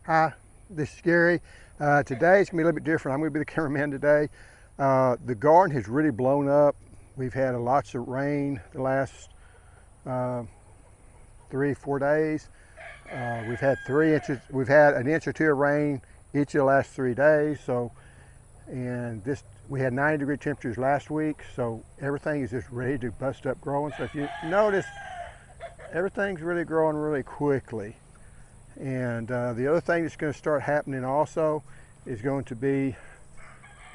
Hi, this is Gary. Today it's going to be a little bit different. I'm going to be the cameraman today. The garden has really blown up. We've had lots of rain the last 3-4 days. We've had 3 inches. We've had an inch or 2 of rain each of the last 3 days. And we had 90-degree temperatures last week. So everything is just ready to bust up growing. So if you notice, everything's really growing really quickly. And the other thing that's going to start happening also is going to be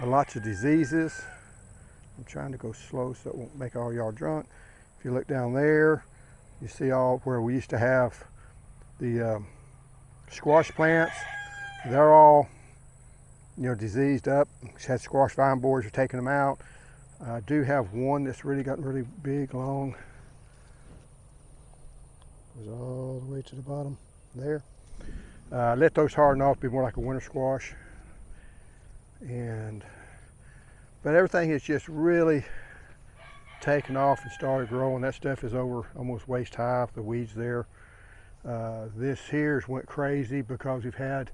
lots of diseases. I'm trying to go slow so it won't make all y'all drunk. If you look down there, you see all where we used to have the squash plants. They're all, diseased up. Had squash vine borers are taking them out. I do have one that's really gotten really big, long. Goes all the way to the bottom there. Let those harden off, be more like a winter squash. But everything has just really taken off and started growing. That stuff is over almost waist high, the weeds there. This here's went crazy because we've had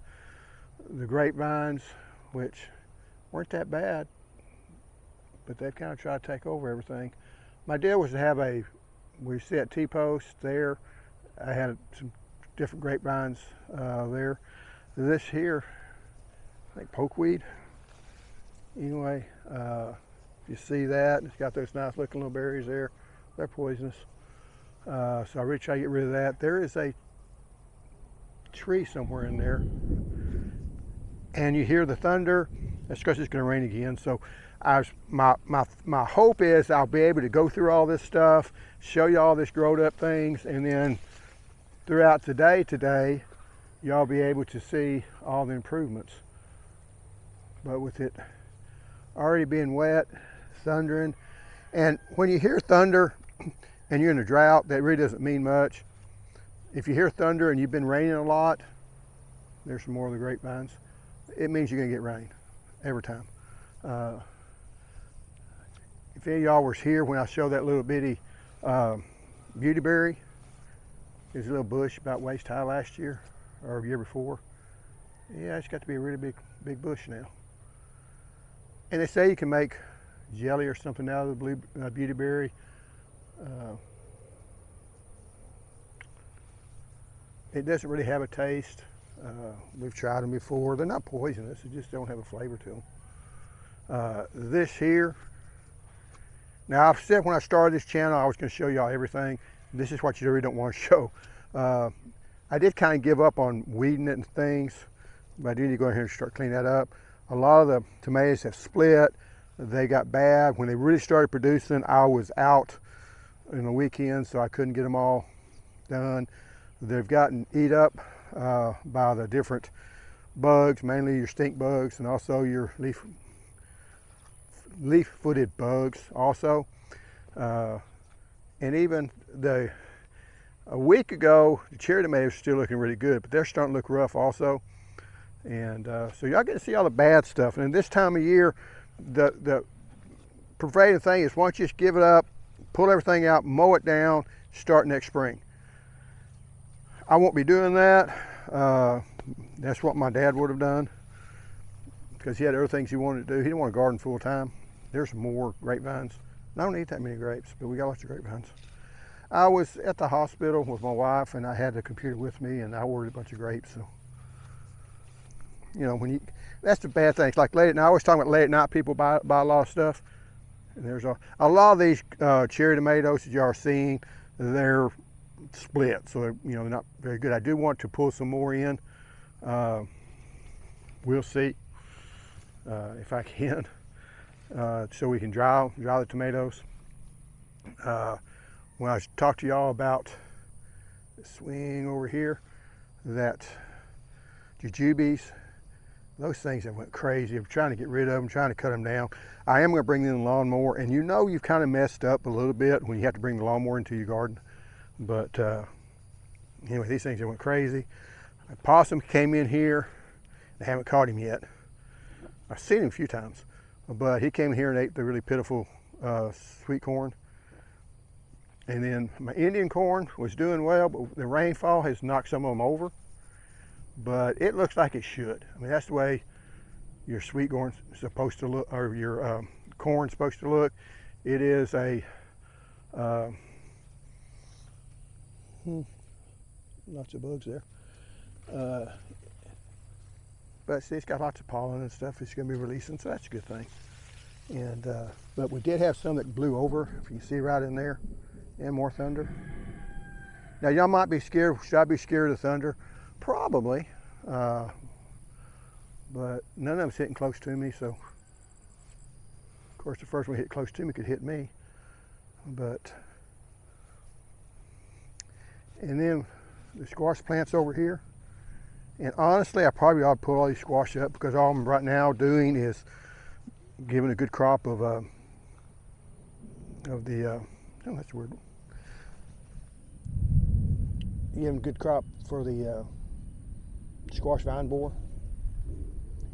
the grapevines, which weren't that bad, but they've kind of tried to take over everything. My deal was to have we set T-posts there. I had some different grapevines there. This here, I think pokeweed. Anyway, you see that, it's got those nice looking little berries there. They're poisonous. So I really try to get rid of that. There is a tree somewhere in there. And you hear the thunder. That's because it's going to rain again. So my hope is I'll be able to go through all this stuff, show you all this growed up things, and then throughout the day today, y'all be able to see all the improvements. But with it already being wet, thundering, and when you hear thunder and you're in a drought, that really doesn't mean much. If you hear thunder and you've been raining a lot, there's some more of the grapevines, it means you're gonna get rain every time. If any of y'all was here when I showed that little bitty beautyberry, there's a little bush about waist high last year or the year before. Yeah, it's got to be a really big bush now. And they say you can make jelly or something out of the blue beautyberry. It doesn't really have a taste. We've tried them before. They're not poisonous, they just don't have a flavor to them. This here, now I've said when I started this channel I was going to show y'all everything. This is what you really don't want to show. I did kind of give up on weeding it and things, but I do need to go in here and start cleaning that up. A lot of the tomatoes have split. They got bad. When they really started producing, I was out in the weekend, so I couldn't get them all done. They've gotten eat up by the different bugs, mainly your stink bugs and also your leaf-footed bugs also. And even a week ago, the cherry tomatoes are still looking really good, but they're starting to look rough also. And so y'all get to see all the bad stuff. And this time of year, the pervading thing is once you just give it up, pull everything out, mow it down, start next spring. I won't be doing that. That's what my dad would have done because he had other things he wanted to do. He didn't want to garden full time. There's more grapevines. I don't eat that many grapes, but we got lots of grapevines. I was at the hospital with my wife and I had the computer with me and I ordered a bunch of grapes. So, that's the bad thing. It's like late at night. I always talk about late at night people buy a lot of stuff. And there's a lot of these cherry tomatoes that you are seeing, they're split. So they're not very good. I do want to pull some more in. We'll see if I can. So we can dry the tomatoes. When I talked to y'all about the swing over here, that jujubes, those things that went crazy. I'm trying to get rid of them, trying to cut them down. I am going to bring in the lawnmower, and you've kind of messed up a little bit when you have to bring the lawnmower into your garden. But anyway, these things that went crazy. A possum came in here. I haven't caught him yet. I've seen him a few times, but he came here and ate the really pitiful sweet corn. And then my Indian corn was doing well, but the rainfall has knocked some of them over. but it looks like it should. I mean, that's the way your sweet corn's supposed to look, or your corn's supposed to look. It is a lots of bugs there. But see, it's got lots of pollen and stuff it's going to be releasing, so that's a good thing. And but we did have some that blew over, if you can see right in there, and more thunder. Now y'all might be scared. Should I be scared of thunder? Probably, but none of them's hitting close to me. So of course the first one hit close to me could hit me. But and then the squash plants over here. And honestly, I probably ought to pull all these squash up, because all I'm right now doing is giving a good crop of the oh, that's weird. Giving a good crop for the squash vine borer.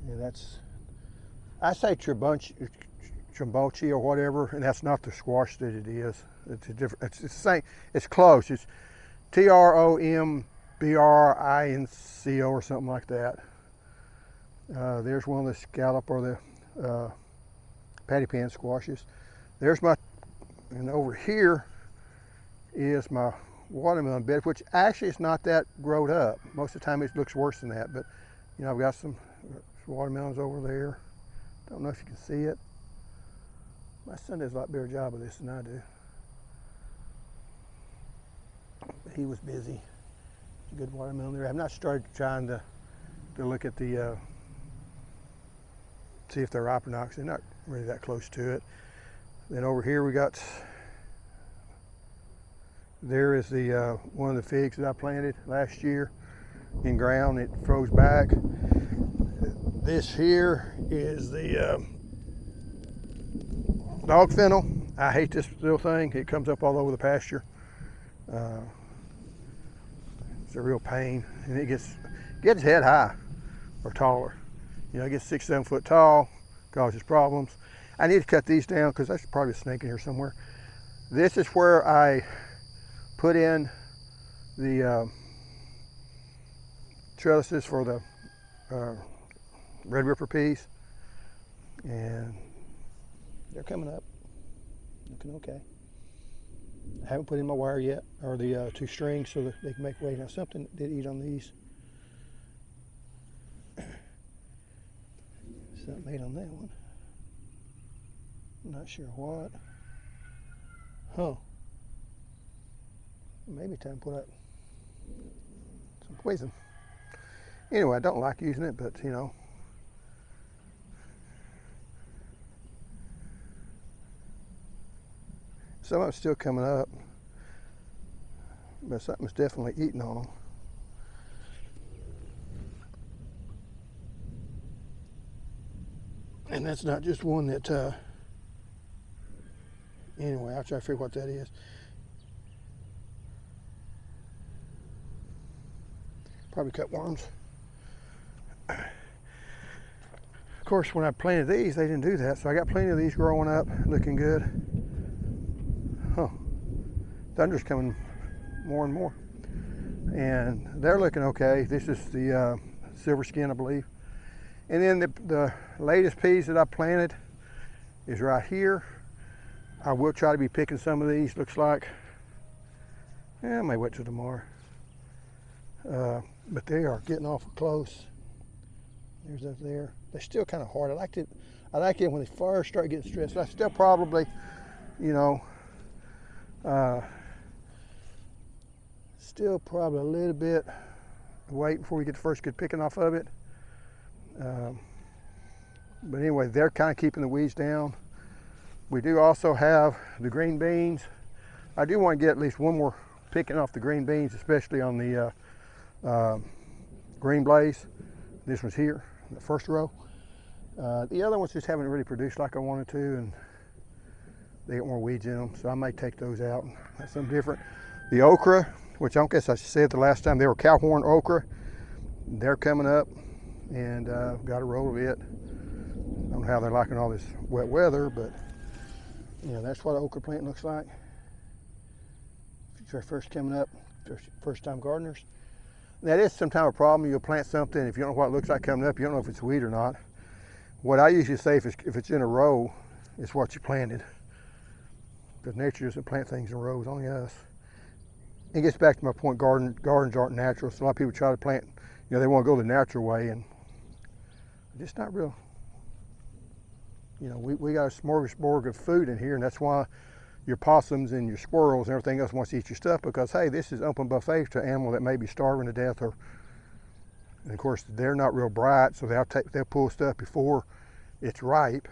And that's, I say trombochi or whatever, and that's not the squash that it is. It's a different. It's the same. It's close. It's Trombrinsco or something like that. There's one of the scallop or the patty pan squashes. There's my, and over here is my watermelon bed, which actually is not that growed up. Most of the time it looks worse than that, but you know, I've got some watermelons over there. Don't know if you can see it. My son does a lot better job of this than I do. But he was busy. Good watermelon there. I've not started trying to look at the see if they're ripe or not, because they're not really that close to it. Then over here we got, there is the one of the figs that I planted last year in ground. It froze back. This here is the dog fennel. I hate this little thing. It comes up all over the pasture. It's a real pain, and it gets head high or taller. You know, it gets 6-7 foot tall, causes problems. I need to cut these down because there's probably a snake in here somewhere. This is where I put in the trellises for the Red Ripper peas, and they're coming up, looking okay. I haven't put in my wire yet, or the 2 strings, so that they can make way. Now something did eat on these. Something ate on that one. I'm not sure what. Huh. Maybe time to put out some poison. Anyway, I don't like using it, but you know. Some of it's still coming up, but something's definitely eating on them. And that's not just one that, anyway, I'll try to figure what that is. Probably cutworms. Of course, when I planted these, they didn't do that, so I got plenty of these growing up, looking good. Huh. Thunder's coming more and more. And they're looking okay. This is the silver skin, I believe. And then the latest peas that I planted is right here. I will try to be picking some of these, looks like. I may wait till tomorrow. But they are getting awful close. There's up there. They're still kind of hard. I liked it when they first start getting stressed. I still probably, you know, still probably a little bit wait before we get the first good picking off of it. But anyway, they're kind of keeping the weeds down. We do also have the green beans. I do want to get at least one more picking off the green beans, especially on the green blaze. This one's here, the first row. The other ones just haven't really produced like I wanted to, and they get more weeds in them, so I may take those out. That's something different. The okra, which I guess I said the last time, they were cowhorn okra. They're coming up, and got a roll of it. I don't know how they're liking all this wet weather, but you know, that's what an okra plant looks like. If you're first coming up, first time gardeners. That is sometimes a problem. You'll plant something, if you don't know what it looks like coming up, you don't know if it's weed or not. What I usually say, if it's in a row, it's what you planted. Because nature doesn't plant things in rows, only us. It gets back to my point, gardens aren't natural. So a lot of people try to plant, they want to go the natural way, and it's not real. We got a smorgasbord of food in here, and that's why your possums and your squirrels and everything else wants to eat your stuff, because hey, this is open buffet to an animal that may be starving to death, and of course they're not real bright, so they'll pull stuff before it's ripe.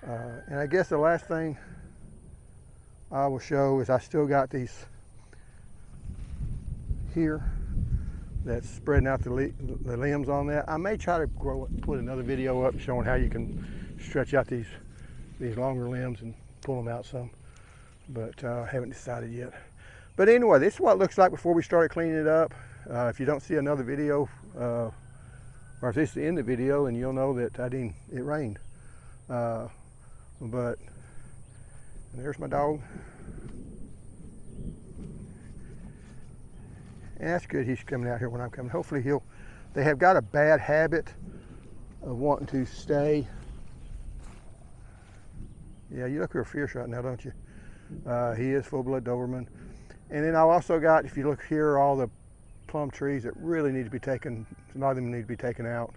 And I guess the last thing I will show is I still got these here that's spreading out the limbs on that. I may try to put another video up showing how you can stretch out these longer limbs and pull them out some, but I haven't decided yet. But anyway, this is what it looks like before we started cleaning it up. If you don't see another video, or if this is the end of the video, and you'll know that it rained. But there's my dog. And that's good, he's coming out here when I'm coming. Hopefully they have got a bad habit of wanting to stay. Yeah, you look real fierce right now, don't you? He is full-blood Doberman. And then I've also got, if you look here, all the plum trees that really need to be taken, a lot of them need to be taken out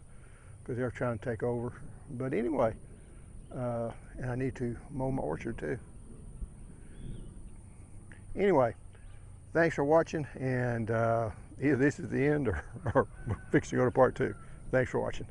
because they're trying to take over. But anyway, and I need to mow my orchard too. Anyway, thanks for watching, and either this is the end or we're fixing to go to part 2. Thanks for watching.